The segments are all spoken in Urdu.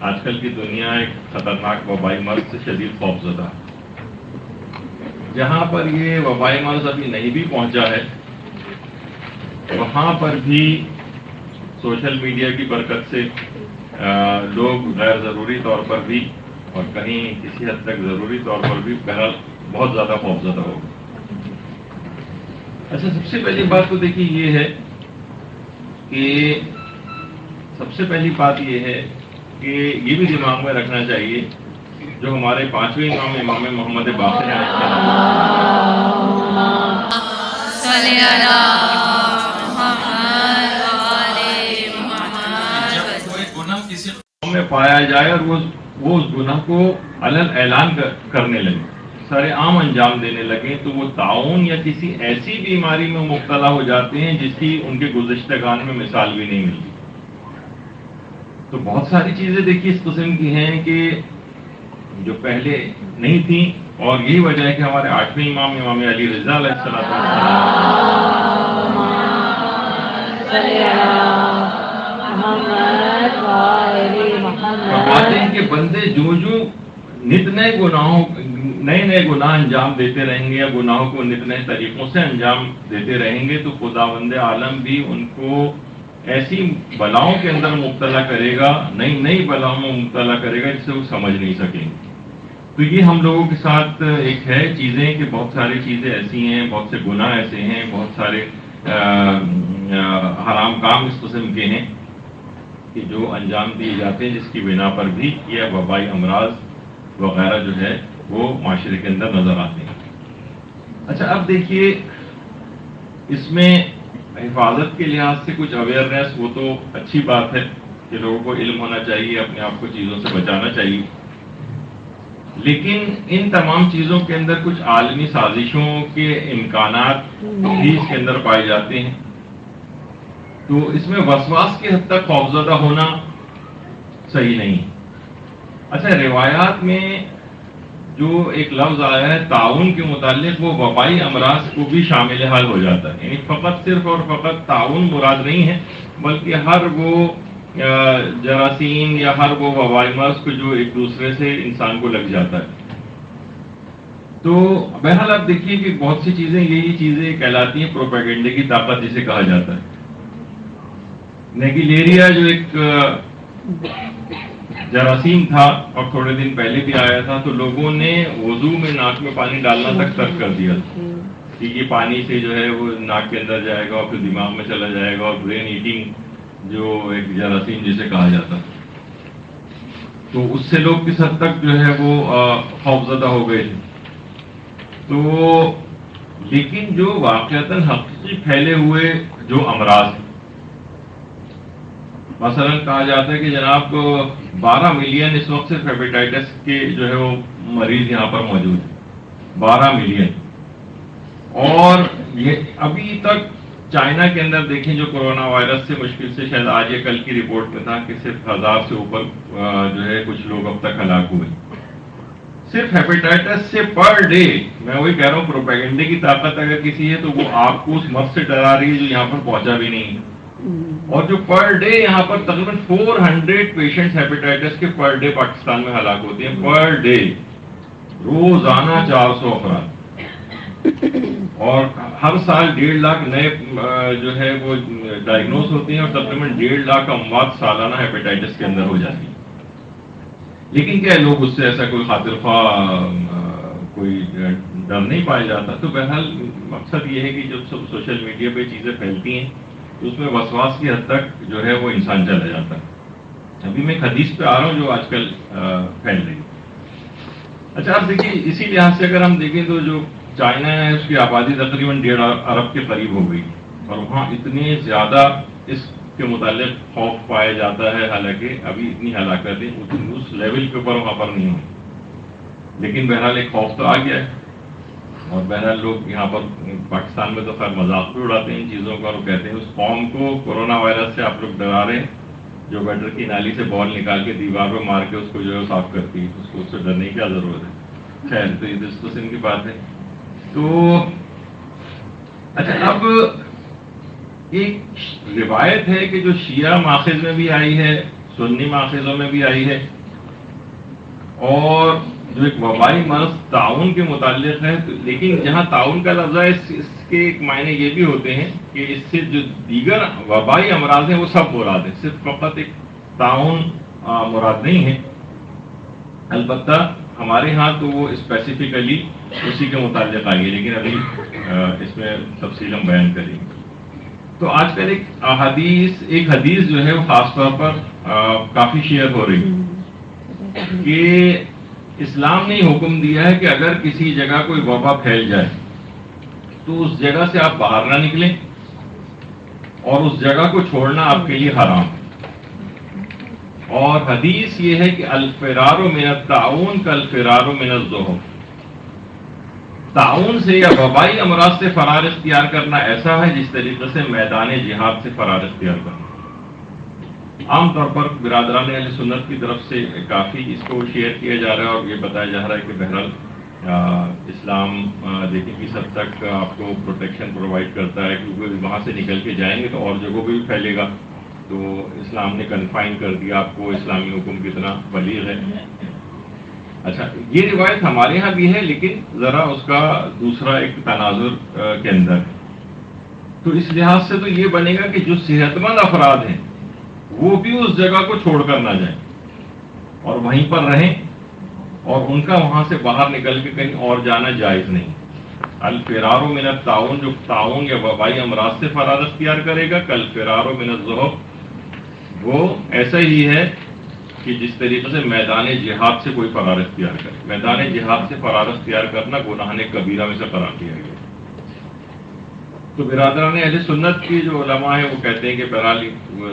آج کل کی دنیا ایک خطرناک وبائی مرض سے شدید خوفزدہ ہے. جہاں پر یہ وبائی مرض ابھی نہیں بھی پہنچا ہے وہاں پر بھی سوشل میڈیا کی برکت سے لوگ غیر ضروری طور پر بھی اور کہیں کسی حد تک ضروری طور پر بھی بہرحال بہت زیادہ خوفزدہ ہو گئے. اچھا، سب سے پہلی بات تو دیکھیے یہ ہے کہ سب سے پہلی بات یہ ہے کہ یہ بھی دماغ میں رکھنا چاہیے جو ہمارے پانچویں امام امام محمد باقر ہیں جب کوئی گناہ کسی قوم میں پایا جائے اور وہ اس گناہ کو علن اعلان کرنے لگے، سارے عام انجام دینے لگے، تو وہ طاعون یا کسی ایسی بیماری میں مبتلا ہو جاتے ہیں جس کی ان کے گزشتگان میں مثال بھی نہیں ملتی. تو بہت ساری چیزیں دیکھیے اس قسم کی ہیں کہ جو پہلے نہیں تھیں، اور یہی وجہ ہے کہ ہمارے آٹھویں امام امام علی رضا علیہ السلام فرماتے ہیں کہ بندے جو نت نئے گناہ انجام دیتے رہیں گے یا گناہوں کو نت نئے طریقوں سے انجام دیتے رہیں گے تو خداوند عالم بھی ان کو ایسی بلاؤں کے اندر مبتلا کرے گا، نئی بلاؤں میں مبتلا کرے گا جس سے وہ سمجھ نہیں سکیں گے. تو یہ ہم لوگوں کے ساتھ ایک ہے چیزیں کہ بہت ساری چیزیں ایسی ہیں، بہت سے گناہ ایسے ہیں، بہت سارے حرام کام اس قسم کے ہیں کہ جو انجام دیے جاتے ہیں جس کی بنا پر بھی یہ وبائی امراض وغیرہ جو ہے وہ معاشرے کے اندر نظر آتے ہیں. اچھا، اب دیکھیے اس میں حفاظت کے لحاظ سے کچھ اویئرنیس وہ تو اچھی بات ہے کہ لوگوں کو علم ہونا چاہیے، اپنے آپ کو چیزوں سے بچانا چاہیے، لیکن ان تمام چیزوں کے اندر کچھ عالمی سازشوں کے امکانات بھی اس کے اندر پائے جاتے ہیں. تو اس میں وسواس کی حد تک خوفزدہ ہونا صحیح نہیں. اچھا، روایات میں جو ایک لفظ آیا ہے تعاون کے متعلق وہ وبائی امراض کو بھی شامل حال ہو جاتا ہے، یعنی صرف اور فقط تعاون مراد نہیں ہے بلکہ ہر وہ جراثیم یا ہر وہ وبائی مرض کو جو ایک دوسرے سے انسان کو لگ جاتا ہے. تو بہرحال آپ دیکھیے کہ بہت سی چیزیں یہی چیزیں کہلاتی ہیں پروپیگنڈے کی طاقت جسے کہا جاتا ہے. نیگلیریا جو ایک جراثیم تھا اور تھوڑے دن پہلے بھی آیا تھا، تو لوگوں نے وضو میں ناک میں پانی ڈالنا تک ترک کر دیا کہ یہ پانی سے جو ہے وہ ناک کے اندر جائے گا اور پھر دماغ میں چلا جائے گا، اور برین ایٹنگ جو ایک جراثیم جسے کہا جاتا ہے، تو اس سے لوگ کس حد تک جو ہے وہ خوفزدہ ہو گئے تھے. تو لیکن جو واقعتاً حقیقی پھیلے ہوئے جو امراض ہیں، مثلا کہا جاتا ہے کہ جناب 12 ملین اس وقت صرف ہیپیٹائٹس کے جو ہے وہ مریض یہاں پر موجود ہیں، 12 ملین. اور یہ ابھی تک چائنا کے اندر دیکھیں جو کورونا وائرس سے مشکل سے شاید آج یا کل کی رپورٹ میں تھا کہ صرف 1000 سے اوپر جو ہے کچھ لوگ اب تک ہلاک ہوئے صرف ہیپیٹائٹس سے پر ڈے. میں وہی کہہ رہا ہوں پروپیگنڈے کی طاقت اگر کسی ہے تو وہ آپ کو اس مرض سے ڈرا رہی ہے جو یہاں پر پہنچا بھی نہیں ہے. اور جو پر ڈے یہاں پر تقریباً 400 پیشنٹس ہیپیٹائٹس کے پر ڈے پاکستان میں ہلاک ہوتے ہیں، پر ڈے، روزانہ 400 افراد. اور ہر سال 1.5 لاکھ نئے جو ہے وہ ڈائگنوز ہوتے ہیں اور تقریباً 1.5 لاکھ اموات سالانہ ہیپیٹائٹس کے اندر ہو جاتی ہیں. لیکن کیا لوگ اس سے ایسا کوئی خاطر خواہ کوئی ڈر نہیں پایا جاتا. تو بہرحال مقصد یہ ہے کہ جب سوشل میڈیا پہ چیزیں پھیلتی ہیں تو اس میں وسواس کی حد تک جو ہے وہ انسان چلا جاتا ہے. ابھی میں ایک حدیث پہ آ رہا ہوں جو آج کل پھیل رہی ہے. اچھا، آپ دیکھیے اسی لحاظ سے اگر ہم دیکھیں تو جو چائنا ہے اس کی آبادی تقریباً 1.5 ارب کے قریب ہو گئی، اور وہاں اتنے زیادہ اس کے متعلق خوف پایا جاتا ہے، حالانکہ ابھی اتنی ہلاکتیں اس لیول کے اوپر وہاں پر نہیں ہوئی، لیکن بہرحال ایک خوف تو آ گیا ہے. اور بہرحال لوگ یہاں پر پاکستان میں تو خیر مذاق بھی اڑاتے ہیں ان چیزوں کا، اور کہتے ہیں اس قوم کو کورونا وائرس سے آپ لوگ ڈرا رہے ہیں جو گٹر کی نالی سے بال نکال کے دیوار پہ مار کے اس کو جو ہے صاف کرتی ہے، اس کو اس سے ڈرنے کی کیا ضرورت ہے. خیر، تو یہ اس قسم کی بات ہے. تو اچھا، اب ایک روایت ہے کہ جو شیعہ ماخذ میں بھی آئی ہے، سنی ماخذوں میں بھی آئی ہے، اور جو ایک وبائی مرض تعاون کے متعلق ہے، لیکن جہاں تعاون کا لفظ ہے اس کے ایک معنی یہ بھی ہوتے ہیں کہ اس سے جو دیگر وبائی امراض ہیں وہ سب مراد ہیں، صرف فقط ایک تعاون مراد نہیں ہے۔ البتہ ہمارے ہاں تو وہ اسپیسیفکلی اسی کے متعلق آئی ہے، لیکن ابھی اس میں تفصیل ہم بیان کریں گے۔ تو آج کل ایک حدیث جو ہے وہ خاص طور پر کافی شیئر ہو رہی ہے کہ اسلام نے حکم دیا ہے کہ اگر کسی جگہ کوئی وبا پھیل جائے تو اس جگہ سے آپ باہر نہ نکلیں، اور اس جگہ کو چھوڑنا آپ کے لیے حرام ہے۔ اور حدیث یہ ہے کہ الفرار من الطاعون کالفرار من الزحف، تعاون سے یا وبائی امراض سے فرار اختیار کرنا ایسا ہے جس طریقے سے میدان جہاد سے فرار اختیار کرنا۔ عام طور پر برادران اہل سنت کی طرف سے کافی اس کو شیئر کیا جا رہا ہے، اور یہ بتایا جا رہا ہے کہ بہرحال اسلام دیکھیں کس حد تک آپ کو پروٹیکشن پرووائڈ کرتا ہے، کیونکہ وہاں سے نکل کے جائیں گے تو اور جگہوں پہ بھی پھیلے گا، تو اسلام نے کنفائن کر دیا آپ کو، اسلامی حکم کتنا بلیغ ہے۔ اچھا، یہ روایت ہمارے ہاں بھی ہے، لیکن ذرا اس کا دوسرا ایک تناظر کے اندر ہے۔ تو اس لحاظ سے تو یہ بنے گا کہ جو صحت مند افراد ہیں وہ بھی اس جگہ کو چھوڑ کر نہ جائیں اور وہیں پر رہیں، اور ان کا وہاں سے باہر نکل کے کہیں اور جانا جائز نہیں۔ الفرار من الطاعون، جو تعاون یا وبائی امراض سے فرار اختیار کرے گا، کالفرار من الزحف، وہ ایسا ہی ہے کہ جس طریقے سے میدان جہاد سے کوئی فرار اختیار کرے۔ میدان جہاد سے فرار اختیار کرنا گناہ کبیرہ میں سے قرار دیا گیا۔ تو برادران اہل سنت کی جو علماء ہیں وہ کہتے ہیں کہ بہرحال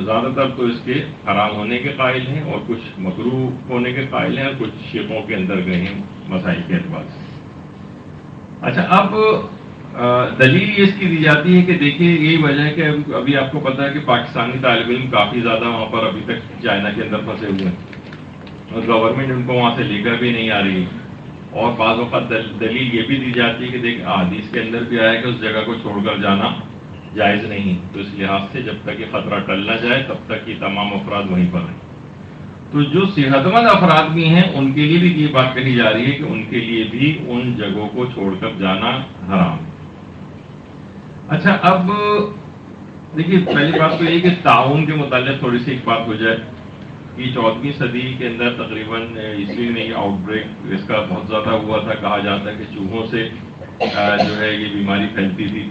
زیادہ تر تو اس کے حرام ہونے کے قائل ہیں، اور کچھ مکروہ ہونے کے قائل ہیں، اور کچھ شیخوں کے اندر گئے ہیں مسائل کے اعتبار سے۔ اچھا، اب دلیل یہ اس کی دی جاتی ہے کہ دیکھیے یہی وجہ ہے کہ ابھی آپ کو پتا ہے کہ پاکستانی طالب علم کافی زیادہ وہاں پر ابھی تک چائنا کے اندر پھنسے ہوئے ہیں، اور گورنمنٹ ان کو وہاں سے لے کر بھی نہیں آ رہی ہے، اور بعض اوقات دلیل یہ بھی دی جاتی ہے کہ دیکھ حدیث کے اندر بھی آیا کہ اس جگہ کو چھوڑ کر جانا جائز نہیں، تو اس لحاظ سے جب تک یہ خطرہ ٹل نہ جائے تب تک یہ تمام افراد وہیں پر ہیں۔ تو جو صحت مند افراد بھی ہیں ان کے لیے بھی یہ بات کہی جا رہی ہے کہ ان کے لیے بھی ان جگہوں کو چھوڑ کر جانا حرام ہے۔ اچھا، اب دیکھیے پہلی بات تو یہ کہ تعاون کے متعلق تھوڑی سی ایک بات ہو جائے کہ 14ویں صدی کے اندر تقریباً عیسوی میں یہ آؤٹ بریک اس کا بہت زیادہ ہوا تھا، کہا جاتا ہے کہ چوہوں سے جو ہے یہ بیماری پھیلتی تھی،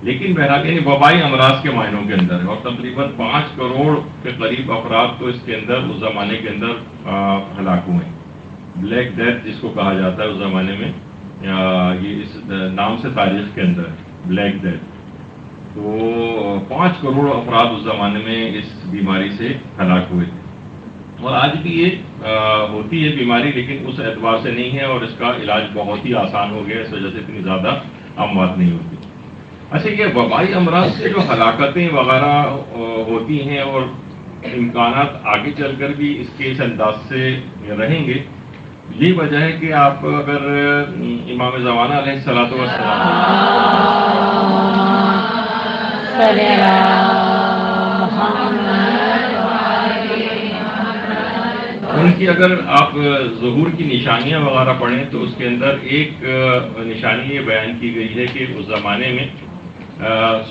لیکن بہرحال یعنی وبائی امراض کے معنوں کے اندر ہے، اور تقریباً 5 کروڑ کے قریب افراد تو اس کے اندر اس زمانے کے اندر ہلاک ہوئے ہیں۔ بلیک ڈیتھ جس کو کہا جاتا ہے اس زمانے میں، یہ اس نام سے تاریخ کے اندر ہے بلیک ڈیتھ۔ تو 5 کروڑ افراد اس زمانے میں اس بیماری سے ہلاک ہوئے تھے، اور آج بھی یہ ہوتی ہے بیماری، لیکن اس اعتبار سے نہیں ہے، اور اس کا علاج بہت ہی آسان ہو گیا، اس وجہ سے اتنی زیادہ اموات نہیں ہوتی۔ اچھا، یہ وبائی امراض سے جو ہلاکتیں وغیرہ ہوتی ہیں اور امکانات آگے چل کر بھی اس انداز سے رہیں گے، یہی وجہ ہے کہ آپ اگر امام زمانہ علیہ الصلوۃ ان کی اگر آپ ظہور کی نشانیاں وغیرہ پڑھیں تو اس کے اندر ایک نشانی یہ بیان کی گئی ہے کہ اس زمانے میں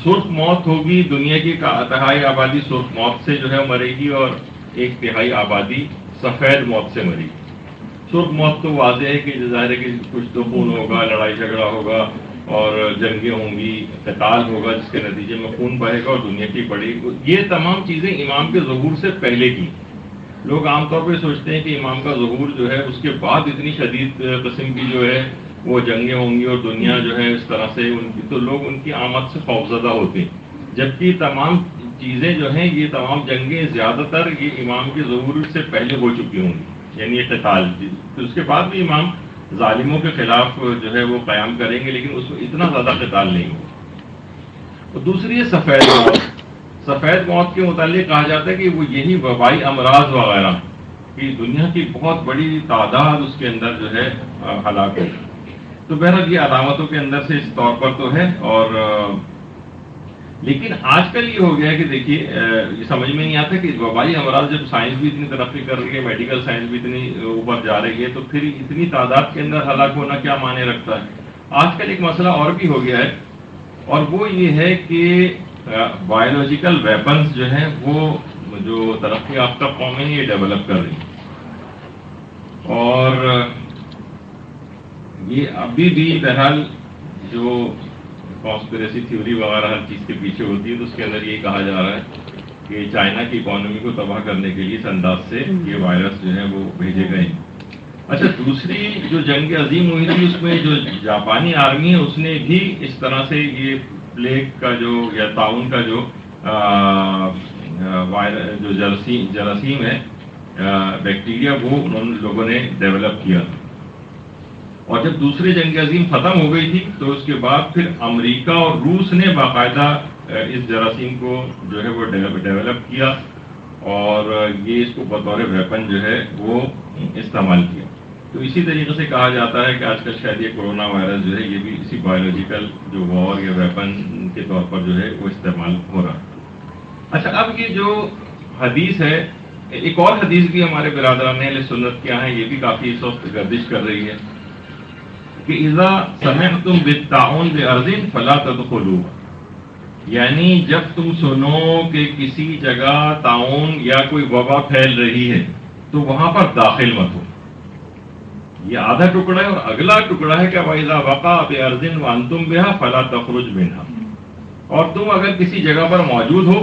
سرخ موت ہوگی، دنیا کی تہائی آبادی سرخ موت سے جو ہے مرے گی، اور 1/3 آبادی سفید موت سے مرے گی۔ سرخ موت تو واضح ہے کہ ظاہر ہے کہ کچھ تو خون ہوگا، لڑائی جھگڑا ہوگا، اور جنگیں ہوں گی، قتال ہوگا جس کے نتیجے میں خون بہے گا اور دنیا کی بڑی، یہ تمام چیزیں امام کے ظہور سے پہلے کی۔ لوگ عام طور پہ سوچتے ہیں کہ امام کا ظہور جو ہے اس کے بعد اتنی شدید قسم کی جو ہے وہ جنگیں ہوں گی اور دنیا جو ہے اس طرح سے ان کی، تو لوگ ان کی آمد سے خوفزدہ ہوتے ہیں، جبکہ تمام چیزیں جو ہیں یہ تمام جنگیں زیادہ تر یہ امام کے ظہور سے پہلے ہو چکی ہوں گی، یعنی یہ قتال، تو اس کے بعد بھی امام ظالموں کے خلاف جو ہے وہ قیام کریں گے، لیکن اس میں اتنا زیادہ قتال نہیں ہوگا۔ اور دوسری ہے سفید موت۔ سفید موت کے متعلق کہا جاتا ہے کہ وہ یہی وبائی امراض وغیرہ کہ دنیا کی بہت بڑی تعداد اس کے اندر جو ہے ہلاک ہوگی۔ تو بہرحال یہ علامتوں کے اندر سے اس طور پر تو ہے، اور لیکن آج کل یہ ہو گیا کہ دیکھیے یہ سمجھ میں نہیں آتا کہ وبائی امراض جب سائنس بھی اتنی ترقی کر رہی ہے، میڈیکل سائنس بھی اتنی اوپر جا رہی ہے، تو پھر اتنی تعداد کے اندر ہلاک ہونا کیا معنی رکھتا ہے؟ آج کل ایک مسئلہ اور بھی ہو گیا ہے، اور وہ یہ ہے کہ بایولوجیکل ویپنز جو ہیں وہ جو ترقی یافتہ قومیں یہ ڈیولپ کر رہی ہیں، اور یہ ابھی بھی بہرحال جو کانسپریسی تھیوری وغیرہ ہر چیز کے پیچھے ہوتی ہے، تو اس کے اندر یہ کہا جا رہا ہے کہ چائنا کی اکانومی کو تباہ کرنے کے لیے اس انداز سے یہ وائرس جو ہے وہ بھیجے گئے ہیں۔ اچھا، دوسری جو جنگ عظیم ہوئی تھی اس میں جو جاپانی آرمی ہے اس نے بھی اس طرح سے یہ پلیگ کا جو یا طاعون کا جو جو جراثیم ہے، بیکٹیریا، وہ ان لوگوں نے ڈیولپ کیا تھا۔ اور جب دوسری جنگ عظیم ختم ہو گئی تھی تو اس کے بعد پھر امریکہ اور روس نے باقاعدہ اس جراثیم کو جو ہے وہ ڈیولپ کیا، اور یہ اس کو بطور ویپن جو ہے وہ استعمال کیا۔ تو اسی طریقے سے کہا جاتا ہے کہ آج کل شاید یہ کورونا وائرس جو ہے یہ بھی اسی بایولوجیکل جو وار یا ویپن کے طور پر جو ہے وہ استعمال ہو رہا ہے۔ اچھا، اب یہ جو حدیث ہے، ایک اور حدیث بھی ہمارے برادران اہل سنت کے یہاں ہے، یہ بھی کافی اس وقت گردش کر رہی ہے کہ اذا سمعتم بالطاعون بارض فلا تدخلوا، یعنی جب تم سنو کہ کسی جگہ طاعون یا کوئی وبا پھیل رہی ہے تو وہاں پر داخل مت ہو۔ یہ آدھا ٹکڑا ہے، اور اگلا ٹکڑا ہے کہ وَإِذَا وَقَعَ بِأَرْضٍ وَأَنْتُمْ بِهَا فَلَا تَخْرُجْ مِنْهَا، اور تم اگر کسی جگہ پر موجود ہو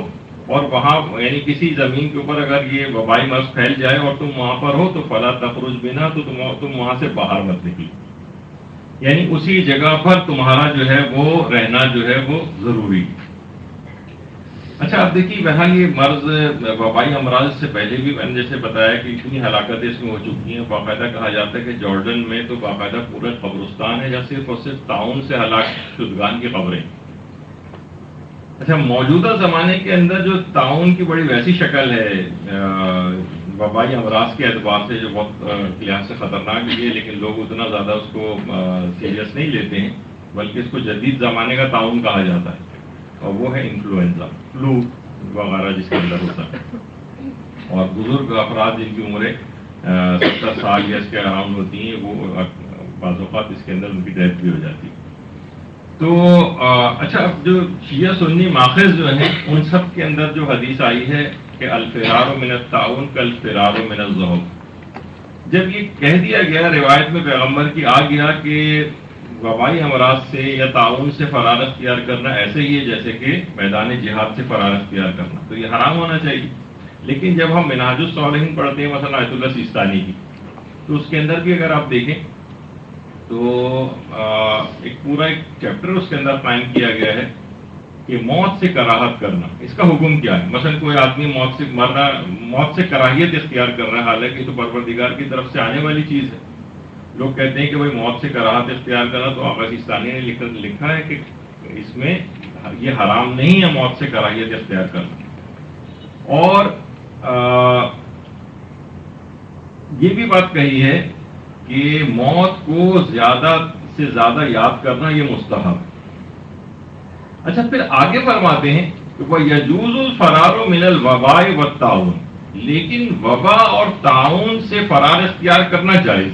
اور وہاں یعنی کسی زمین کے اوپر اگر یہ وبائی مرض پھیل جائے اور تم وہاں پر ہو تو فَلَا تَخْرُجْ مِنْهَا، تو تم وہاں سے باہر مت نکلو، یعنی اسی جگہ پر تمہارا جو ہے وہ رہنا جو ہے وہ ضروری۔ اچھا، اب دیکھیے بہرحال یہ مرض وبائی امراض سے پہلے بھی میں نے جیسے بتایا کہ اتنی ہلاکتیں اس میں ہو چکی ہیں، باقاعدہ کہا جاتا ہے کہ جارڈن میں تو باقاعدہ پورے قبرستان ہے جہاں صرف اور صرف طاعون سے ہلاک شدگان کی قبریں۔ اچھا، موجودہ زمانے کے اندر جو طاعون کی بڑی ویسی شکل ہے وبائی امراض کے اعتبار سے جو بہت لحاظ سے خطرناک بھی ہے، لیکن لوگ اتنا زیادہ اس کو سیریس نہیں لیتے ہیں، بلکہ اس کو جدید زمانے کا طاعون کہا جاتا ہے، اور وہ ہے انفلوئنزا، فلو وغیرہ جس کے اندر ہوتا ہے، اور بزرگ افراد جن کی عمریں 70 سال یا اس کے اراؤنڈ ہوتی ہیں وہ بعض اوقات اس کے اندر ان کی ڈیتھ بھی ہو جاتی ہے۔ تو اچھا، اب جو شیعہ سنی ماخذ جو ہیں ان سب کے اندر جو حدیث آئی ہے کہ الفرار من الطاعون کالفرار من الذئب، جب یہ کہہ دیا گیا روایت میں پیغمبر کی آ گیا کہ وبائی امراض سے یا طاعون سے فرار اختیار کرنا ایسے ہی ہے جیسے کہ میدان جہاد سے فرار اختیار کرنا، تو یہ حرام ہونا چاہیے۔ لیکن جب ہم منہاج الصالحین پڑھتے ہیں مثلا آیت اللہ سیستانی کی، تو اس کے اندر بھی اگر آپ دیکھیں تو ایک پورا ایک چیپٹر اس کے اندر قائم کیا گیا ہے کہ موت سے کراہت کرنا، اس کا حکم کیا ہے۔ مثلا کوئی آدمی موت سے مرنا، موت سے کراہیت اختیار کر رہا ہے، حالانکہ تو پروردگار کی طرف سے آنے والی چیز ہے۔ لوگ کہتے ہیں کہ بھائی موت سے کراہت اختیار کرنا، تو آقا سیستانی نے لکھا ہے کہ اس میں یہ حرام نہیں ہے موت سے کراہیت اختیار کرنا، اور یہ بھی بات کہی ہے کہ موت کو زیادہ سے زیادہ یاد کرنا یہ مستحب ہے۔ اچھا، پھر آگے فرماتے ہیں کہ وَيَجُوزُ الْفَرَارُ مِنَ الْوَبَاءِ وَالطَّاعُونِ، لیکن وبا اور طاعون سے فرار اختیار کرنا جائز۔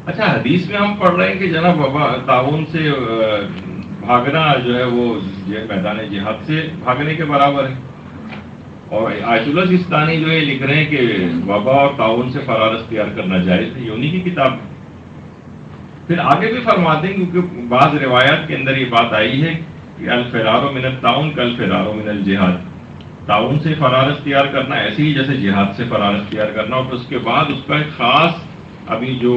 اچھا، حدیث میں ہم پڑھ رہے ہیں کہ جناب وبا طاعون سے بھاگنا جو ہے وہ میدان جہاد سے بھاگنے کے برابر ہے، اور آیت اللہ سیستانی جو ہے لکھ رہے ہیں کہ وبا اور طاعون سے فرار اختیار کرنا جائز ہے، یہ انہی کی کتاب ہے۔ پھر آگے بھی فرماتے ہیں کیونکہ بعض روایات کے اندر یہ بات آئی ہے کہ الفرار من الطاعون کالفرار من الجہاد، طاعون سے فرار اختیار کرنا ایسے ہی جیسے جہاد سے فرار اختیار کرنا، اور اس کے بعد اس کا ایک خاص، ابھی جو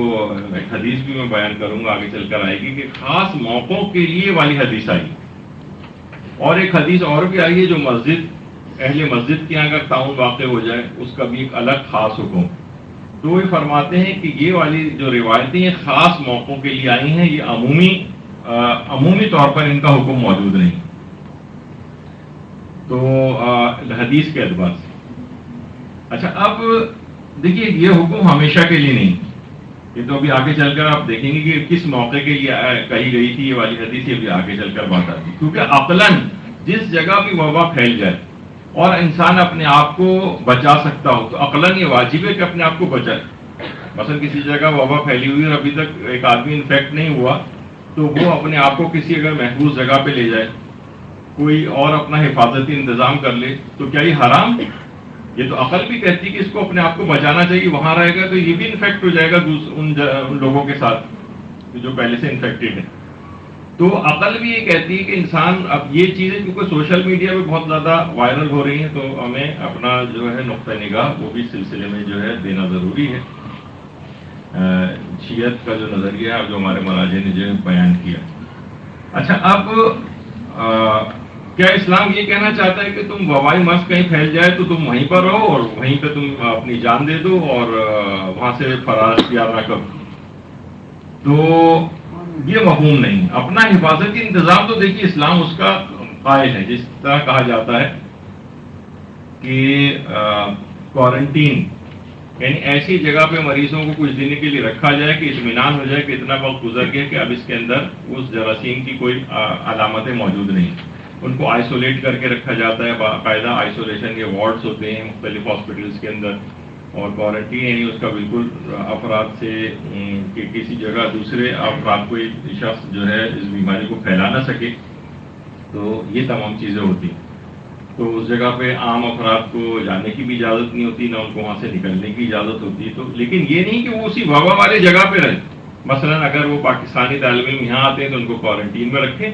ایک حدیث بھی میں بیان کروں گا آگے چل کر آئے گی، کہ خاص موقعوں کے لیے والی حدیث آئی، اور ایک حدیث اور بھی آئی ہے جو اہل مسجد کے یہاں اگر طاعون واقع ہو جائے اس کا بھی ایک الگ خاص حکم۔ تو وہ فرماتے ہیں کہ یہ والی جو روایتیں یہ خاص موقعوں کے لیے آئی ہیں، یہ عمومی طور پر ان کا حکم موجود نہیں، تو حدیث کے اعتبار سے۔ اچھا، اب دیکھیے یہ حکم ہمیشہ کے لیے نہیں، یہ تو ابھی آگے چل کر آپ دیکھیں گے کہ کس موقع کے لیے کہی گئی تھی یہ والی حدیث، یہ بھی آگے چل کر بات آتی ہے، کیونکہ عقلاً جس جگہ بھی وبا پھیل جائے اور انسان اپنے آپ کو بچا سکتا ہو تو عقلاً یہ واجب ہے کہ اپنے آپ کو بچائے. مثلا کسی جگہ وبا پھیلی ہوئی اور ابھی تک ایک آدمی انفیکٹ نہیں ہوا تو وہ اپنے آپ کو کسی اگر محفوظ جگہ پہ لے جائے, کوئی اور اپنا حفاظتی انتظام کر لے, تو کیا یہ حرام؟ یہ تو عقل بھی کہتی کہ اس کو اپنے آپ کو بچانا چاہیے, وہاں رہے گا تو یہ بھی انفیکٹ ہو جائے گا ان لوگوں کے ساتھ جو پہلے سے انفیکٹڈ ہیں. تو عقل بھی یہ کہتی ہے کہ انسان, اب یہ چیزیں کیونکہ سوشل میڈیا پہ بہت زیادہ وائرل ہو رہی ہیں تو ہمیں اپنا جو ہے نقطہ نگاہ وہ بھی سلسلے میں جو ہے دینا ضروری ہے. شیعت کا جو نظریہ ہے جو ہمارے مراجع نے جو بیان کیا. اچھا, اب کیا اسلام یہ کہنا چاہتا ہے کہ تم وبائی مرض کہیں پھیل جائے تو تم وہیں پر رہو اور وہیں پہ تم اپنی جان دے دو اور وہاں سے فرار اختیار نہ کرو؟ تو یہ مفہوم نہیں. اپنا حفاظتی انتظام تو دیکھیے اسلام اس کا قائل ہے. جس طرح کہا جاتا ہے کہ کوارنٹین یعنی ایسی جگہ پہ مریضوں کو کچھ دن کے لیے رکھا جائے کہ اطمینان ہو جائے کہ اتنا وقت گزر گیا کہ اب اس کے اندر اس جراثیم کی کوئی علامتیں موجود نہیں. ان کو آئسولیٹ کر کے رکھا جاتا ہے, باقاعدہ آئسولیشن کے وارڈز ہوتے ہیں مختلف ہاسپٹلس کے اندر, اور کوارنٹین یعنی اس کا بالکل افراد سے کہ کسی جگہ دوسرے افراد کو شخص جو ہے اس بیماری کو پھیلا نہ سکے. تو یہ تمام چیزیں ہوتی ہیں. تو اس جگہ پہ عام افراد کو جانے کی بھی اجازت نہیں ہوتی, نہ ان کو وہاں سے نکلنے کی اجازت ہوتی. تو لیکن یہ نہیں کہ وہ اسی وبا والی جگہ پہ رہے. مثلا اگر وہ پاکستانی طالب علم یہاں آتے ہیں تو ان کو کوارنٹین میں رکھیں,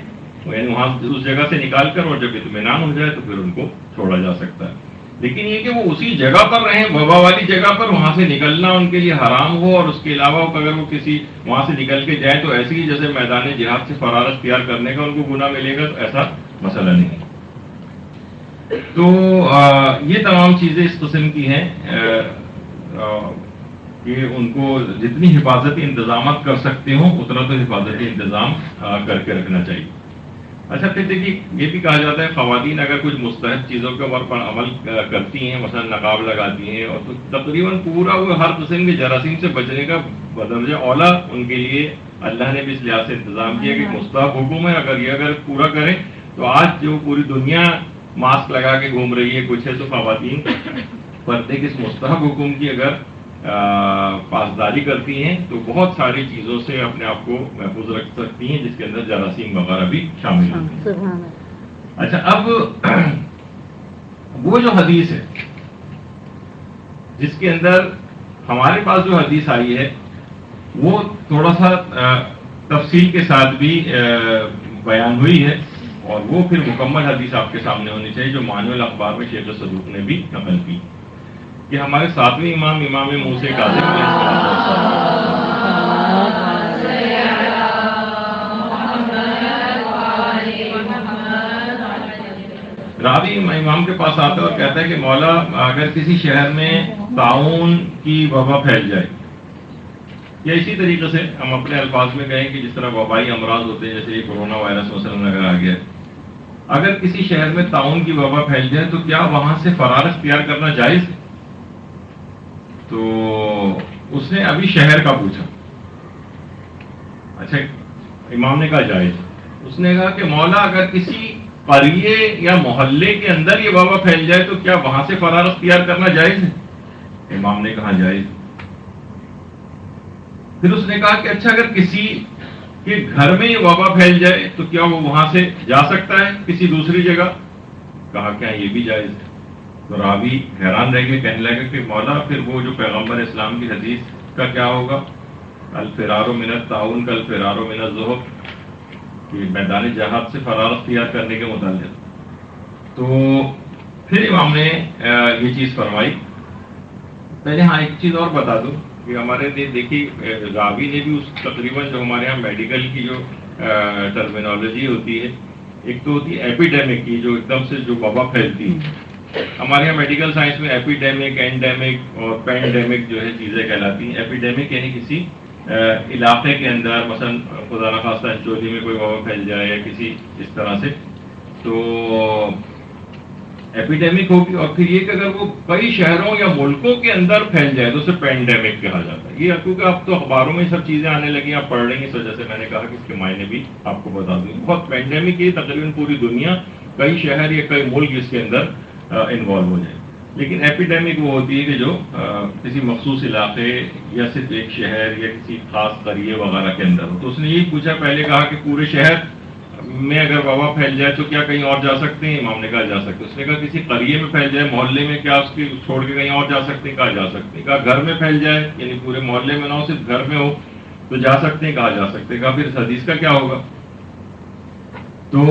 یعنی وہاں اس جگہ سے نکال کر, اور جب اطمینان ہو جائے تو پھر ان کو چھوڑا جا سکتا ہے. لیکن یہ کہ وہ اسی جگہ پر رہیں وبا والی جگہ پر, وہاں سے نکلنا ان کے لیے حرام ہو, اور اس کے علاوہ اگر وہ کسی وہاں سے نکل کے جائیں تو ایسے ہی جیسے میدان جہاد سے فرار اختیار کرنے کا ان کو گناہ ملے گا, تو ایسا مسئلہ نہیں. تو یہ تمام چیزیں اس قسم کی ہیں کہ ان کو جتنی حفاظتی انتظامات کر سکتے ہوں اتنا تو حفاظتی انتظام کر کے رکھنا چاہیے. اچھا, پھر دیکھیے یہ بھی کہا جاتا ہے خواتین اگر کچھ مستحب چیزوں کے اوپر عمل کرتی ہیں, مثلا نقاب لگاتی ہیں, اور تو تقریباً پورا وہ ہر قسم کے جراثیم سے بچنے کا بدرجہ اولا ان کے لیے اللہ نے بھی اس لحاظ سے انتظام کیا کہ مستحب حکم ہے. اگر پورا کریں تو آج جو پوری دنیا ماسک لگا کے گھوم رہی ہے کچھ ہے, تو خواتین پردے کے اس مستحب حکم کی اگر پاسداری کرتی ہیں تو بہت ساری چیزوں سے اپنے آپ کو محفوظ رکھ سکتی ہیں, جس کے اندر جراثیم وغیرہ بھی شامل ہوتے ہیں. اچھا, اب وہ جو حدیث ہے جس کے اندر ہمارے پاس جو حدیث آئی ہے وہ تھوڑا سا تفصیل کے ساتھ بھی بیان ہوئی ہے, اور وہ پھر مکمل حدیث آپ کے سامنے ہونی چاہیے جو معنی الاخبار میں شیخ صدوق نے بھی نقل کی کہ ہمارے ساتویں امام موسیٰ کاظم علیہ راوی امام کے پاس آتا ہے اور کہتا ہے کہ مولا اگر کسی شہر میں طاعون کی وبا پھیل جائے, یا اسی طریقے سے ہم اپنے الفاظ میں کہیں کہ جس طرح وبائی امراض ہوتے ہیں جیسے یہ کورونا وائرس مثلاً اگر آ گیا, اگر کسی شہر میں طاعون کی وبا پھیل جائے تو کیا وہاں سے فرار اختیار کرنا جائز ہے؟ تو اس نے ابھی شہر کا پوچھا. اچھا, امام نے کہا جائز. اس نے کہا کہ مولا اگر کسی قریے یا محلے کے اندر یہ وبا پھیل جائے تو کیا وہاں سے فرار اختیار کرنا جائز ہے؟ امام نے کہا جائز. پھر اس نے کہا کہ اچھا اگر کسی کے گھر میں یہ وبا پھیل جائے تو کیا وہ وہاں سے جا سکتا ہے کسی دوسری جگہ؟ کہا کیا یہ بھی جائز ہے. تو راوی حیران رہ گئے, کہنے لگا کہ مولا پھر وہ جو پیغمبر اسلام کی حدیث کا کیا ہوگا, الفرار من الطاعون کا الفرار من الذھب, کہ میدان جہاد سے فرار اختیار کرنے کے متعلق. تو پھر امام نے یہ چیز فرمائی. پہلے ہاں ایک چیز اور بتا دوں کہ ہمارے دیکھیے راوی نے بھی اس تقریباً جو ہمارے یہاں میڈیکل کی جو ٹرمینالوجی ہوتی ہے, ایک تو ہوتی ہے ایپیڈیمک کی جو ایک دم سے جو وبا پھیلتی ہے. ہمارے یہاں میڈیکل سائنس میں ایپیڈیمک, اینڈیمک اور پینڈیمک جو ہے چیزیں کہلاتی ہیں. ایپیڈیمک یعنی کسی علاقے کے اندر مثلا خدا نخواستہ چولی میں کوئی وبا پھیل جائے یا کسی اس طرح سے, تو ایپیڈیمک ہوگی. اور پھر یہ کہ اگر وہ کئی شہروں یا ملکوں کے اندر پھیل جائے تو اسے پینڈیمک کہا جاتا ہے. یہ کیونکہ اب تو اخباروں میں سب چیزیں آنے لگی, آپ پڑھ رہی ہیں, اس وجہ سے میں نے کہا کہ اس کے معنی بھی آپ کو بتا دوں. بہت پینڈیمک یہ تقریباً پوری دنیا کئی شہر یا کئی ملک اس کے اندر انوالو ہو جائیں. لیکن ایپیڈیمک وہ ہوتی ہے کہ جو کسی مخصوص علاقے یا صرف ایک شہر یا کسی خاص قریے وغیرہ کے اندر ہو. تو اس نے یہی پوچھا، پہلے کہا کہ پورے شہر میں اگر وبا پھیل جائے تو کیا کہیں اور جا سکتے ہیں؟ امام نے کہا جا سکتے. اس نے کہا کسی قریے میں پھیل جائے، محلے میں، کیا اس کی چھوڑ کے کہیں اور جا سکتے ہیں؟ کہا جا سکتے ہیں. کہا گھر میں پھیل جائے، یعنی پورے محلے میں نہ ہو، صرف گھر میں ہو تو جا سکتے ہیں؟ کہا جا سکتے ہیں. کہا پھر اس حدیث کا کیا ہوگا؟ تو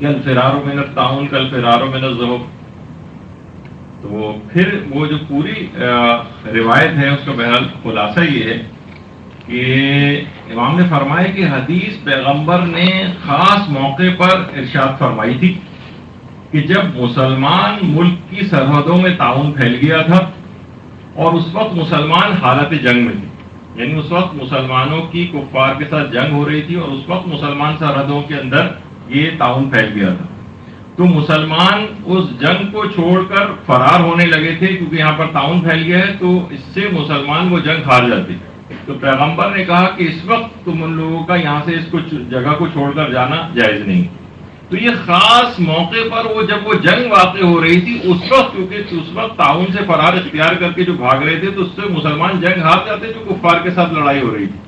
کل فرارو من الطاعون کل فرارو من الذئب. تو پھر وہ جو پوری روایت ہے اس کا بہرحال خلاصہ یہ ہے کہ امام نے فرمایا کہ حدیث پیغمبر نے خاص موقع پر ارشاد فرمائی تھی کہ جب مسلمان ملک کی سرحدوں میں طاعون پھیل گیا تھا اور اس وقت مسلمان حالت جنگ میں تھے، یعنی اس وقت مسلمانوں کی کفار کے ساتھ جنگ ہو رہی تھی اور اس وقت مسلمان سرحدوں کے اندر یہ طاعون پھیل گیا تھا. تو مسلمان اس جنگ کو چھوڑ کر فرار ہونے لگے تھے کیونکہ یہاں پر طاعون پھیل گیا ہے، تو اس سے مسلمان وہ جنگ ہار جاتے. تو پیغمبر نے کہا کہ اس وقت تم ان لوگوں کا یہاں سے اس کو جگہ کو چھوڑ کر جانا جائز نہیں. تو یہ خاص موقع پر وہ جب وہ جنگ واقع ہو رہی تھی اس وقت، کیونکہ اس وقت طاعون سے فرار اختیار کر کے جو بھاگ رہے تھے تو اس سے مسلمان جنگ ہار جاتے جو کفار کے ساتھ لڑائی ہو رہی تھی.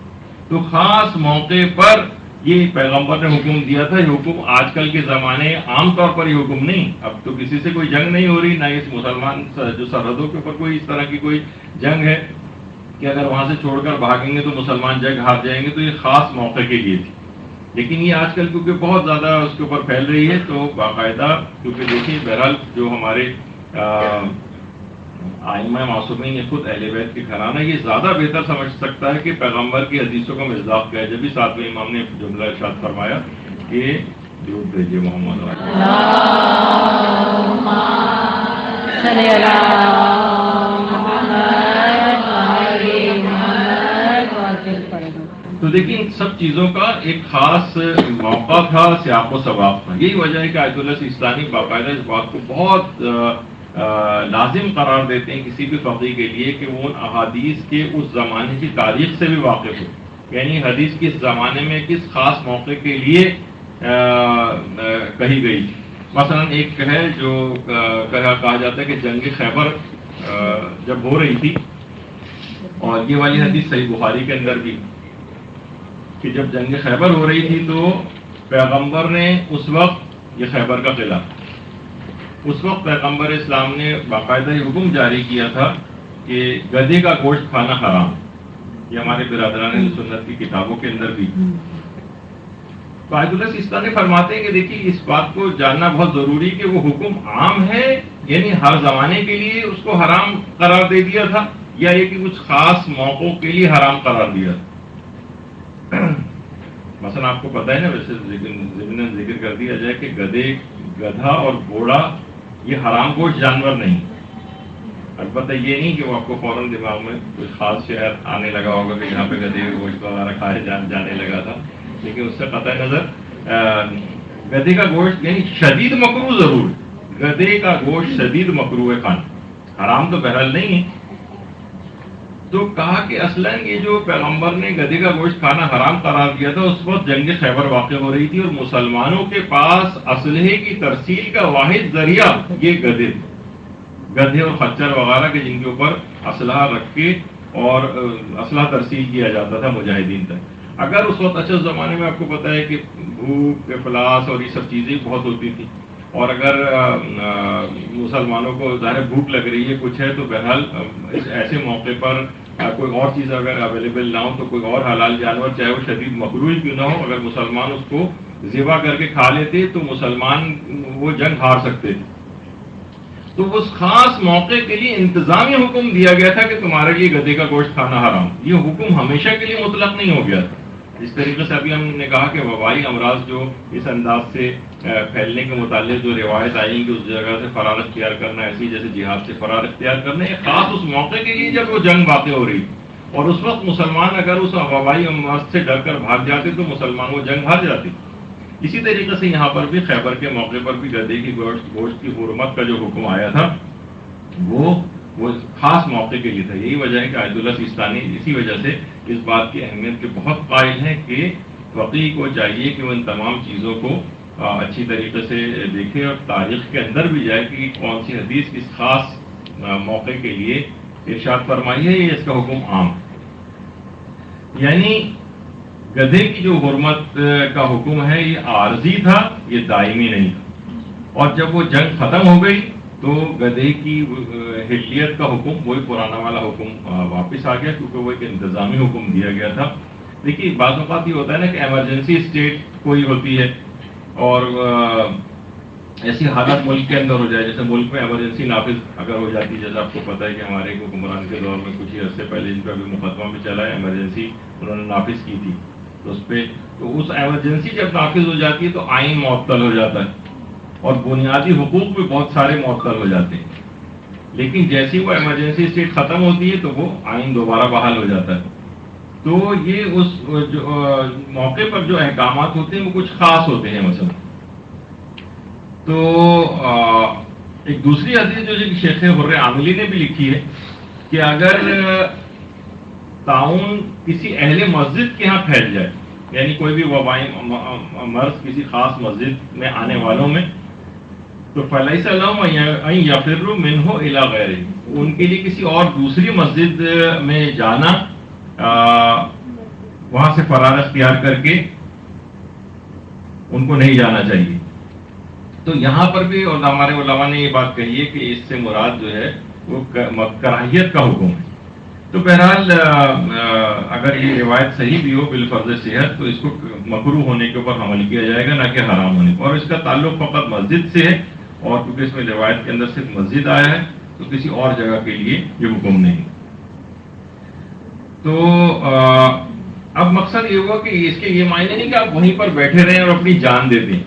تو خاص موقع پر یہ پیغمبر نے حکم دیا تھا. یہ حکم آج کل کے زمانے عام طور پر یہ حکم نہیں، اب تو کسی سے کوئی جنگ نہیں ہو رہی، نہ اس مسلمان جو سرحدوں کے اوپر کوئی اس طرح کی کوئی جنگ ہے کہ اگر وہاں سے چھوڑ کر بھاگیں گے تو مسلمان جنگ ہار جائیں گے. تو یہ خاص موقع کے لیے تھی. لیکن یہ آج کل کیونکہ بہت زیادہ اس کے اوپر پھیل رہی ہے تو باقاعدہ، کیونکہ دیکھیے بہرحال جو ہمارے آئمہ معصومین نے خود اہل بیت کے گھرانہ یہ زیادہ بہتر سمجھ سکتا ہے کہ پیغمبر کی حدیثوں کا مصداق کیا ہے. جب بھی ساتویں امام نے جملہ ارشاد فرمایا کہ درود بھیجیے محمد تو دیکھیں ان سب چیزوں کا ایک خاص موقع تھا، سیاق و سباق تھا. یہی وجہ ہے کہ آیت اللہ سیستانی باقاعدہ اس بات کو بہت لازم قرار دیتے ہیں کسی بھی فقیہ کے لیے کہ وہ ان احادیث کے اس زمانے کی تاریخ سے بھی واقف ہو. یعنی حدیث کس زمانے میں کس خاص موقع کے لیے کہی گئی. مثلا ایک ہے جو کہا جاتا ہے کہ جنگ خیبر جب ہو رہی تھی، اور یہ والی حدیث صحیح بخاری کے اندر بھی کہ جب جنگ خیبر ہو رہی تھی تو پیغمبر نے اس وقت یہ خیبر کا قلعہ، اس وقت پیغمبر اسلام نے باقاعدہ یہ حکم جاری کیا تھا کہ گدھے کا گوشت کھانا حرام. یہ ہمارے برادران سنت کی کتابوں کے اندر بھی. تو آیت اللہ سیستانی فرماتے ہیں کہ دیکھیے اس بات کو جاننا بہت ضروری کہ وہ حکم عام ہے، یعنی ہر زمانے کے لیے اس کو حرام قرار دے دیا تھا، یا یہ کہ کچھ خاص موقعوں کے لیے حرام قرار دیا. مثلا آپ کو پتہ ہے نا، ویسے ضمن ذکر کر دیا جائے کہ گدھا اور گھوڑا یہ حرام گوشت جانور نہیں. البتہ یہ نہیں کہ وہ آپ کو فوراً دماغ میں کوئی خاص شہر آنے لگا ہوگا کہ یہاں پہ گدھے کا گوشت وغیرہ کھائے جانے لگا تھا، لیکن اس سے قطع نظر گدھے کا گوشت یعنی شدید مکروہ ضرور. گدھے کا گوشت شدید مکروہ ہے کھانا، حرام تو بہرحال نہیں ہے. تو کہا کہ اصلاً یہ جو پیغمبر نے گدھے کا گوشت کھانا حرام قرار دیا تھا اس وقت جنگ خیبر واقع ہو رہی تھی اور مسلمانوں کے پاس اسلحے کی ترسیل کا واحد ذریعہ یہ گدھے اور خچر وغیرہ کے جن کے اوپر اسلحہ رکھ کے اور اسلحہ ترسیل کیا جاتا تھا مجاہدین تک. اگر اس وقت اچھے زمانے میں آپ کو پتہ ہے کہ بھوک افلاس اور یہ سب چیزیں بہت ہوتی تھی، اور اگر مسلمانوں کو ظاہر بھوک لگ رہی ہے کچھ ہے تو بہرحال ایسے موقع پر کوئی اور چیز اگر اویلیبل نہ ہو تو کوئی اور حلال جانور چاہے وہ شدید مکروہ کیوں نہ ہو، اگر مسلمان اس کو ذبح کر کے کھا لیتے تو مسلمان وہ جنگ ہار سکتے تھے. تو اس خاص موقع کے لیے انتظامی حکم دیا گیا تھا کہ تمہارے لیے گدھے کا گوشت کھانا حرام. یہ حکم ہمیشہ کے لیے مطلق نہیں ہو گیا تھا. اس طریقے سے ابھی ہم نے کہا کہ وبائی امراض جو اس انداز سے پھیلنے کے متعلق جو روایت آئی کہ اس جگہ سے فرار اختیار کرنا، ایسی جیسے جہاد سے فرار اختیار کرنا، یہ خاص اس موقع کے لیے جب وہ جنگ واقع ہو رہی اور اس وقت مسلمان اگر اس وبائی امراض سے ڈر کر بھاگ جاتے تو مسلمان وہ جنگ ہار جاتے. اسی طریقے سے یہاں پر بھی خیبر کے موقع پر بھی گدھے کی گوشت کی حرمت کا جو حکم آیا تھا وہ خاص موقع کے لیے تھا. یہی وجہ ہے کہ آیت اللہ سیستانی اسی وجہ سے اس بات کی اہمیت کے بہت قائل ہیں کہ فقیہ کو چاہیے کہ وہ ان تمام چیزوں کو اچھی طریقے سے دیکھے اور تاریخ کے اندر بھی جائے کہ کون سی حدیث کس خاص موقع کے لیے ارشاد فرمائی ہے، یہ اس کا حکم عام ہے۔ یعنی گدھے کی جو حرمت کا حکم ہے یہ عارضی تھا، یہ دائمی نہیں تھا، اور جب وہ جنگ ختم ہو گئی تو گدھے کی حلیت کا حکم وہی پرانا والا حکم واپس آ گیا، کیونکہ وہ ایک انتظامی حکم دیا گیا تھا۔ دیکھیے بعض اوقات یہ ہوتا ہے نا کہ ایمرجنسی اسٹیٹ کوئی ہوتی ہے اور ایسی حالت ملک کے اندر ہو جائے، جیسے ملک میں ایمرجنسی نافذ اگر ہو جاتی ہے، جیسے آپ کو پتہ ہے کہ ہمارے حکمران کے دور میں کچھ ہی عرصے پہلے جن پہ ابھی مقدمہ بھی چلا ہے، ایمرجنسی انہوں نے نافذ کی تھی، تو اس پہ تو اس ایمرجنسی جب نافذ ہو جاتی ہے تو آئین معطل ہو جاتا ہے اور بنیادی حقوق بھی بہت سارے معطل ہو جاتے ہیں، لیکن جیسی وہ ایمرجنسی اسٹیٹ ختم ہوتی ہے تو وہ آئین دوبارہ بحال ہو جاتا ہے۔ تو یہ اس موقع پر جو احکامات ہوتے ہیں وہ کچھ خاص ہوتے ہیں۔ مثلا تو ایک دوسری حدیث جو شیخ حر عاملی نے بھی لکھی ہے کہ اگر طاعون کسی اہل مسجد کے ہاں پھیل جائے، یعنی کوئی بھی وبائی مرض کسی خاص مسجد میں آنے والوں میں، تو فلیس لہم ان یفروا منہ الی غیرہ، ان کے لیے کسی اور دوسری مسجد میں جانا، وہاں سے فرار اختیار کر کے ان کو نہیں جانا چاہیے۔ تو یہاں پر بھی اور ہمارے علماء نے یہ بات کہی ہے کہ اس سے مراد جو ہے وہ کراہیت کا حکم ہے۔ تو بہرحال اگر یہ روایت صحیح بھی ہو بالفرض صحت تو اس کو مکروہ ہونے کے اوپر عمل کیا جائے گا، نہ کہ حرام ہونے پر، اور اس کا تعلق فقط مسجد سے ہے، اور کیونکہ اس میں روایت کے اندر صرف مسجد آیا ہے تو کسی اور جگہ کے لیے یہ حکم نہیں۔ تو اب مقصد یہ ہوا کہ اس کے یہ معنی نہیں کہ آپ وہیں پر بیٹھے رہیں اور اپنی جان دے دیں،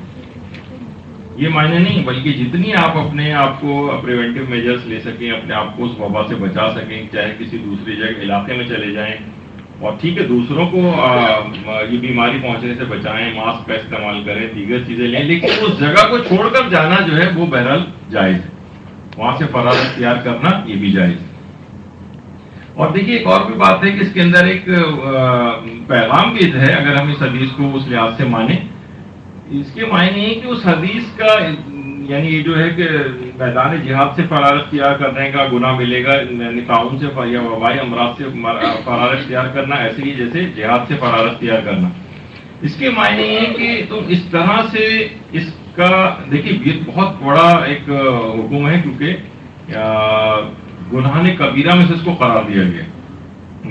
یہ معنی نہیں، بلکہ جتنی آپ اپنے آپ کو پریونٹیو میجرز لے سکیں، اپنے آپ کو اس وبا سے بچا سکیں، چاہے کسی دوسری جگہ علاقے میں چلے جائیں، اور ٹھیک ہے دوسروں کو یہ بیماری پہنچنے سے بچائیں، ماسک کا استعمال کریں، دیگر چیزیں لیں، لیکن اس جگہ کو چھوڑ کر جانا جو ہے وہ بہرحال جائز ہے، وہاں سے فرار اختیار کرنا یہ بھی جائز ہے۔ اور دیکھیے ایک اور بھی بات ہے کہ اس کے اندر ایک پیغام بھی ہے، اگر ہم اس حدیث کو اس لحاظ سے مانیں، اس کے معنی ہے کہ اس حدیث کا یعنی یہ جو ہے کہ میدان جہاد سے فرار اختیار کرنے کا گناہ ملے گا، یعنی طاعون سے یا وبائی امراض سے فرار اختیار کرنا ایسے ہی جیسے جہاد سے فرار اختیار کرنا۔ اس کے معنی یہ کہ تم اس طرح سے اس کا دیکھیے یہ بہت بڑا ایک حکم ہے، کیونکہ گناہ کبیرہ میں سے اس کو قرار دیا گیا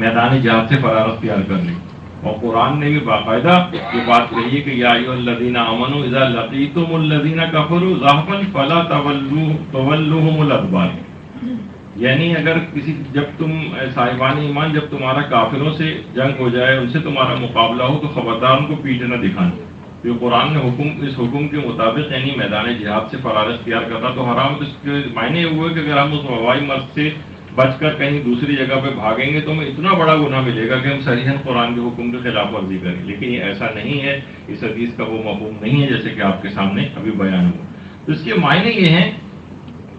میدان جہاد سے فرار اختیار کرنے، اور قرآن نے بھی باقاعدہ یہ بات کہی ہے کہ یا ایھا الذین آمنوا اذا لقیتم الذین کفروا زحفا فلا تولوہم الادبار، یعنی اگر جب تم صاحبان ایمان جب تمہارا کافروں سے جنگ ہو جائے، ان سے تمہارا مقابلہ ہو تو خبردار ان کو پیٹ نہ دکھانا۔ تو قرآن نے اس حکم کے مطابق یعنی میدان جہاد سے فرار اختیار کرنا تو حرام، تو اس کے معنی یہ ہوئے کہ اگر ہم اس وبائی مرض سے بچ کر کہیں دوسری جگہ پہ بھاگیں گے تو ہمیں اتنا بڑا گناہ ملے گا کہ ہم صریحاً قرآن کے حکم کی خلاف ورزی کریں، لیکن یہ ایسا نہیں ہے، اس حدیث کا وہ مفہوم نہیں ہے جیسے کہ آپ کے سامنے ابھی بیان ہوا۔ تو اس کے معنی یہ ہیں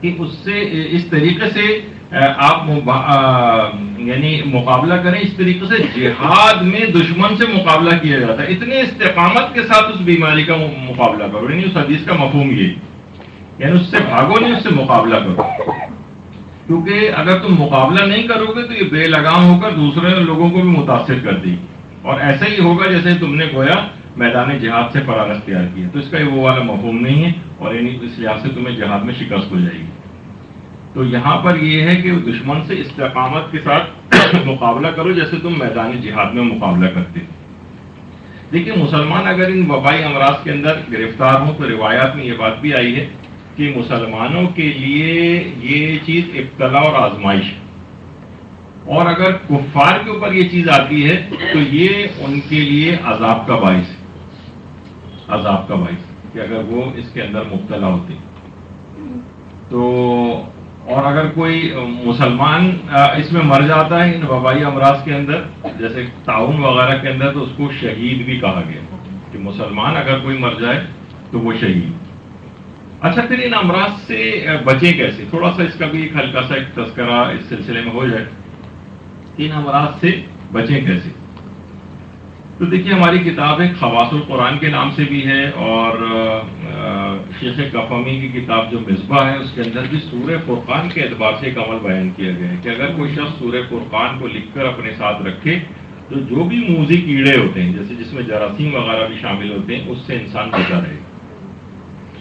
کہ اس سے اس طریقے سے آپ یعنی مقابلہ کریں، اس طریقے سے جہاد میں دشمن سے مقابلہ کیا جاتا ہے، اتنے استقامت کے ساتھ اس بیماری کا مقابلہ کرو، یعنی اس حدیث کا مفہوم یہ، یعنی اس سے بھاگو نہیں، اس سے مقابلہ کرو، کیونکہ اگر تم مقابلہ نہیں کرو گے تو یہ بے لگام ہو کر دوسرے لوگوں کو بھی متاثر کر دے گی، اور ایسا ہی ہوگا جیسے تم نے گویا میدان جہاد سے فرار اختیار کیا، تو اس کا وہ والا مفہوم نہیں ہے، اور یعنی اس لحاظ سے تمہیں جہاد میں شکست ہو جائے گی۔ تو یہاں پر یہ ہے کہ دشمن سے استقامت کے ساتھ مقابلہ کرو جیسے تم میدان جہاد میں مقابلہ کرتے۔ دیکھیے مسلمان اگر ان وبائی امراض کے اندر گرفتار ہوں تو روایات میں یہ بات بھی آئی ہے کہ مسلمانوں کے لیے یہ چیز ابتلا اور آزمائش ہے، اور اگر کفار کے اوپر یہ چیز آتی ہے تو یہ ان کے لیے عذاب کا باعث ہے، عذاب کا باعث کہ اگر وہ اس کے اندر مبتلا ہوتے تو، اور اگر کوئی مسلمان اس میں مر جاتا ہے ان وبائی امراض کے اندر جیسے طاعون وغیرہ کے اندر تو اس کو شہید بھی کہا گیا کہ مسلمان اگر کوئی مر جائے تو وہ شہید۔ اچھا پھر ان امراض سے بچیں کیسے، تھوڑا سا اس کا بھی ایک ہلکا سا ایک تذکرہ اس سلسلے میں ہو جائے، ان امراض سے بچیں کیسے۔ تو دیکھیے ہماری کتاب ایک خواص القرآن کے نام سے بھی ہے، اور شیخ کفمی کی کتاب جو مصباح ہے اس کے اندر بھی سورہ فرقان کے اعتبار سے ایک عمل بیان کیا گیا ہے کہ اگر کوئی شخص سورہ فرقان کو لکھ کر اپنے ساتھ رکھے تو جو بھی موذی کیڑے ہوتے ہیں جیسے جس میں جراثیم وغیرہ بھی شامل ہوتے ہیں اس سے انسان بچا رہے گا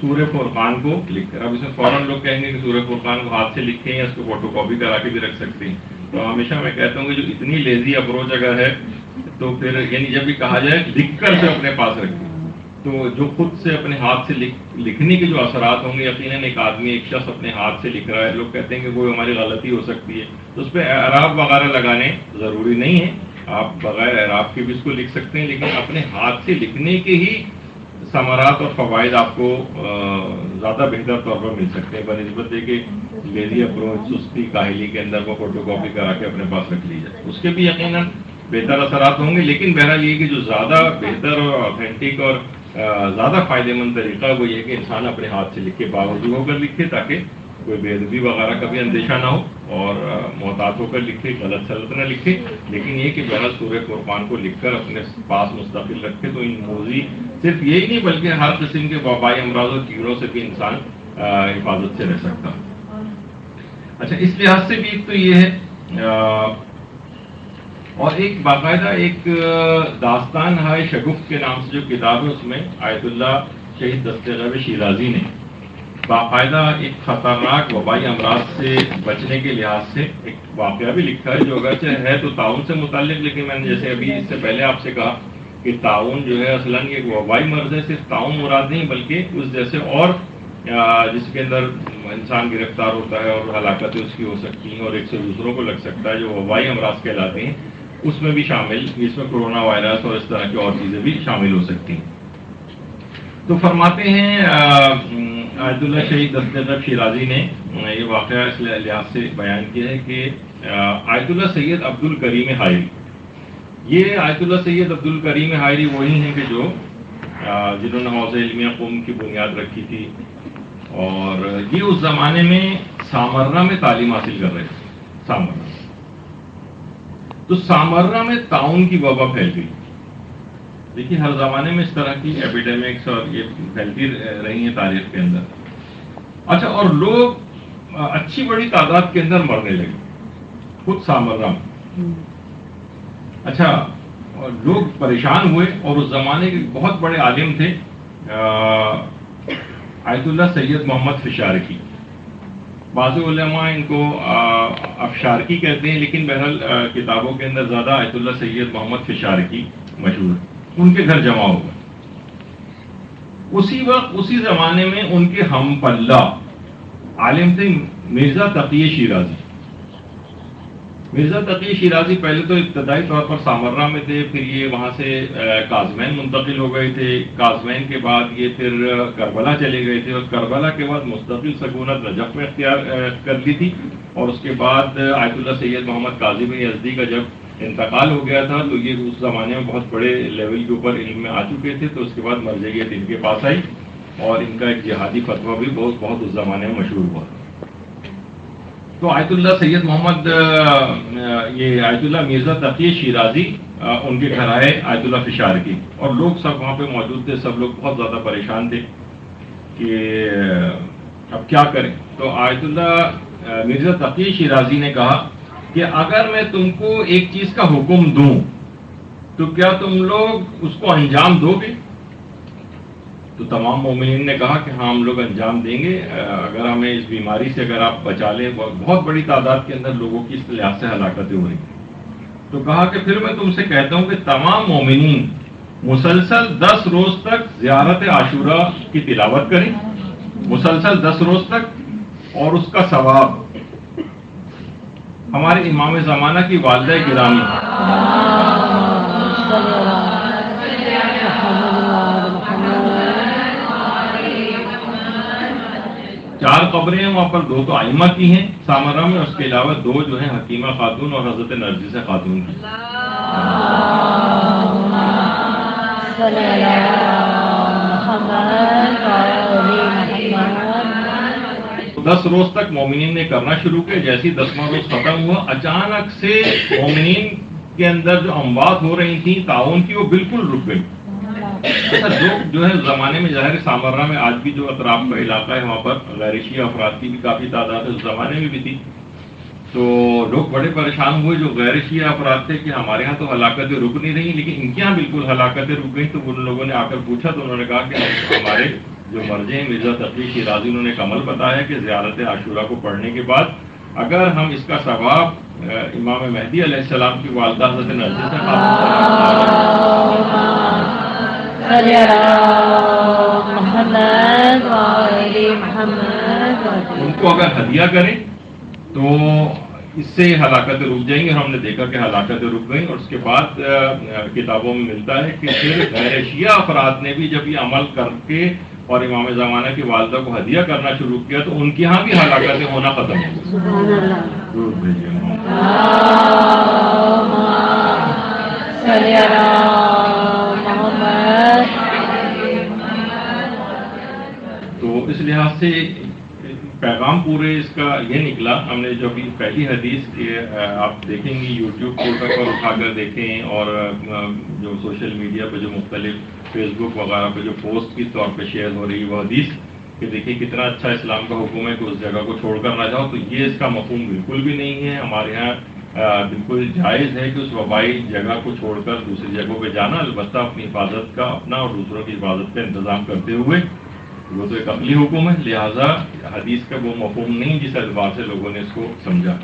سورہ فرقان کو لکھ کر۔ اب اس میں فوراً لوگ کہیں گے کہ سورہ فرقان کو ہاتھ سے لکھیں یا اس کو فوٹو کاپی کرا کے بھی رکھ سکتے ہیں، تو ہمیشہ میں کہتا ہوں کہ جو اتنی لیزی اپروچ اگر ہے تو پھر یعنی جب بھی کہا جائے لکھ کر سے اپنے پاس رکھیں، تو جو خود سے اپنے ہاتھ سے لکھنے کے جو اثرات ہوں گے، یقیناً ایک آدمی ایک شخص اپنے ہاتھ سے لکھ رہا ہے، لوگ کہتے ہیں کہ کوئی ہماری غلطی ہو سکتی ہے، تو اس پہ اعراب وغیرہ لگانے ضروری نہیں ہے، آپ بغیر اعراب کے بھی اس کو لکھ سکتے ہیں، لیکن اپنے ہاتھ سے لکھنے کے ہی ثمرات اور فوائد آپ کو زیادہ بہتر طور پر مل سکتے ہیں بنسبت ہے کہ لیزی اپروچ سستی کاہلی کے اندر وہ فوٹو کاپی کرا کے اپنے پاس رکھ لی جائے، اس کے بھی یقیناً بہتر اثرات ہوں گے، لیکن بہرحال یہ کہ جو زیادہ بہتر اور اوتھینٹک اور زیادہ فائدہ مند طریقہ وہ یہ کہ انسان اپنے ہاتھ سے لکھے، باوجود ہو کر لکھے تاکہ کوئی بے ادبی وغیرہ کا بھی اندیشہ نہ ہو، اور محتاط ہو کر لکھے، غلط سلط نہ لکھے، لیکن یہ کہ بہرحال سورہ فرقان کو لکھ کر اپنے پاس مستقل رکھے تو ان موذی صرف یہی نہیں بلکہ ہر قسم کے وبائی امراض اور کیڑوں سے بھی انسان حفاظت سے رہ سکتا۔ اچھا، اس لحاظ سے بھی ایک تو یہ ہے، اور ایک باقاعدہ ایک داستان ہے شگفت کے نام سے جو کتاب ہے، اس میں آیت اللہ شہید دستغیب شیرازی نے باقاعدہ ایک خطرناک وبائی امراض سے بچنے کے لحاظ سے ایک واقعہ بھی لکھا ہے جو اگرچہ ہے تو تعاون سے متعلق، لیکن میں نے جیسے ابھی اس سے پہلے آپ سے کہا کہ تعاون جو ہے اصلاً یہ وبائی مرض ہے، صرف تعاون مراد نہیں بلکہ اس جیسے اور جس کے اندر انسان گرفتار ہوتا ہے اور ہلاکتیں اس کی ہو سکتی ہیں اور ایک سے دوسروں کو لگ سکتا ہے جو وبائی امراض کہلاتے ہیں، اس میں بھی شامل، اس میں کرونا وائرس اور اس طرح کی اور چیزیں بھی شامل ہو سکتی ہیں۔ تو فرماتے ہیں آیت اللہ شہید دستغیب شیرازی نے یہ واقعہ اس لحاظ سے بیان کیا ہے کہ آیت اللہ سید عبد الکریم حائری، یہ آیت اللہ سید عبد الکریم حائری وہی ہیں کہ جو جنہوں نے حوزہ علمیہ قوم کی بنیاد رکھی تھی، اور یہ اس زمانے میں سامرہ میں تعلیم حاصل کر رہے تھے۔ سامرہ تو سامرہ میں طاعون کی وبا پھیل گئی۔ دیکھیے ہر زمانے میں اس طرح کی ایپیڈیمکس اور یہ پھیلتی رہی ہیں تاریخ کے اندر۔ اچھا، اور لوگ اچھی بڑی تعداد کے اندر مرنے لگے خود سامرہ میں۔ اچھا، اور لوگ پریشان ہوئے، اور اس زمانے کے بہت بڑے عالم تھے آیت اللہ سید محمد فشارقی، بعض علماء ان کو افشارقی کہتے ہیں، لیکن بہرحال کتابوں کے اندر زیادہ آیت اللہ سید محمد فشارقی مشہور ہے۔ ان کے گھر جمع ہو گئے اسی وقت، اسی زمانے میں ان کے ہم پلہ عالم تھے مرزا تقی شیرازی۔ مرزا تقی شیرازی پہلے تو ابتدائی طور پر سامرہ میں تھے، پھر یہ وہاں سے کاظمین منتقل ہو گئے تھے، کاظمین کے بعد یہ پھر کربلا چلے گئے تھے، اور کربلا کے بعد مستقل سکونت نجف میں اختیار کر لی تھی، اور اس کے بعد آیت اللہ سید محمد کاظم یزدی کا جب انتقال ہو گیا تھا تو یہ اس زمانے میں بہت بڑے لیول کے اوپر علم میں آ چکے تھے، تو اس کے بعد مرجعیت ان کے پاس آئی، اور ان کا ایک جہادی فتویٰ بھی بہت اس زمانے میں مشہور ہوا۔ تو آیت اللہ سید محمد یہ آیت اللہ مرزا تقی شیرازی ان کے گھر آئے آیت اللہ فشارقی، اور لوگ سب وہاں پہ موجود تھے، سب لوگ بہت زیادہ پریشان تھے کہ اب کیا کریں۔ تو آیت اللہ مرزا تقی شیرازی نے کہا کہ اگر میں تم کو ایک چیز کا حکم دوں تو کیا تم لوگ اس کو انجام دو گے؟ تو تمام مومنین نے کہا کہ ہاں ہم لوگ انجام دیں گے، اگر ہمیں اس بیماری سے اگر آپ بچا لیں، بہت بڑی تعداد کے اندر لوگوں کی اس لحاظ سے ہلاکتیں ہو رہی ہیں۔ تو کہا کہ پھر میں تم سے کہتا ہوں کہ تمام مومنین مسلسل 10 روز تک زیارت عاشورہ کی تلاوت کریں، مسلسل 10 روز تک، اور اس کا ثواب ہمارے امام زمانہ کی والدہ گرامی 4 قبریں ہیں وہاں پر، 2 تو ائمہ کی ہیں سامرہ میں، اس کے علاوہ 2 جو ہیں حکیمہ خاتون اور حضرت نرجس خاتون کی۔ 10 روز تک مومنین نے کرنا شروع کیا۔ جیسے 10واں روز ختم ہوا، اچانک سے مومنین کے اندر جو اموات ہو رہی تھیں تعاون کی وہ بالکل رک گئی. اچھا لوگ جو ہے زمانے میں ظاہر سامرہ میں آج بھی جو اطراف کا علاقہ ہے وہاں پر غیر شیعہ افراد کی بھی کافی تعداد اس زمانے میں بھی تھی. تو لوگ بڑے پریشان ہوئے جو غیر شیعہ افراد تھے کہ ہمارے ہاں تو ہلاکتیں رک نہیں رہی لیکن ان کے یہاں بالکل ہلاکتیں رک گئی. تو ان لوگوں نے آ کر پوچھا تو انہوں نے کہا کہ ہمارے جو مرجع ہیں مرزا تقی شیرازی انہوں نے ایک عمل بتایا کہ زیارت عاشورہ کو پڑھنے کے بعد اگر ہم اس کا ثواب امام مہدی علیہ السلام کی والدہ حضرت نرجس سے ان کو اگر ہدیہ کریں تو اس سے ہلاکتیں رک جائیں گی. اور ہم نے دیکھا کہ ہلاکتیں رک گئیں. اور اس کے بعد کتابوں میں ملتا ہے کہ پھر غیر شیعہ افراد نے بھی جب یہ عمل کر کے اور امام زمانہ کی والدہ کو ہدیہ کرنا شروع کیا تو ان کے ہاں بھی ہلاکتیں ہونا ختم ہو تو اس لحاظ سے پیغام پورے اس کا یہ نکلا. ہم نے جو بھی پہلی حدیث آپ دیکھیں گے یوٹیوب پورٹل پر اٹھا کر دیکھیں اور جو سوشل میڈیا پہ جو مختلف فیس بک وغیرہ پہ جو پوسٹ کی طور پہ شیئر ہو رہی ہے وہ حدیث کہ دیکھیں کتنا اچھا اسلام کا حکم ہے کہ اس جگہ کو چھوڑ کر نہ جاؤ. تو یہ اس کا مفہوم بالکل بھی نہیں ہے. ہمارے یہاں بالکل جائز ہے کہ اس وبائی جگہ کو چھوڑ کر دوسری جگہوں پہ جانا البتہ اپنی حفاظت کا اپنا اور دوسروں کی حفاظت کا انتظام کرتے ہوئے. وہ تو ایک عقلی حکم ہے لہٰذا حدیث کا وہ مفہوم نہیں جس اعتبار سے لوگوں نے اس کو سمجھا.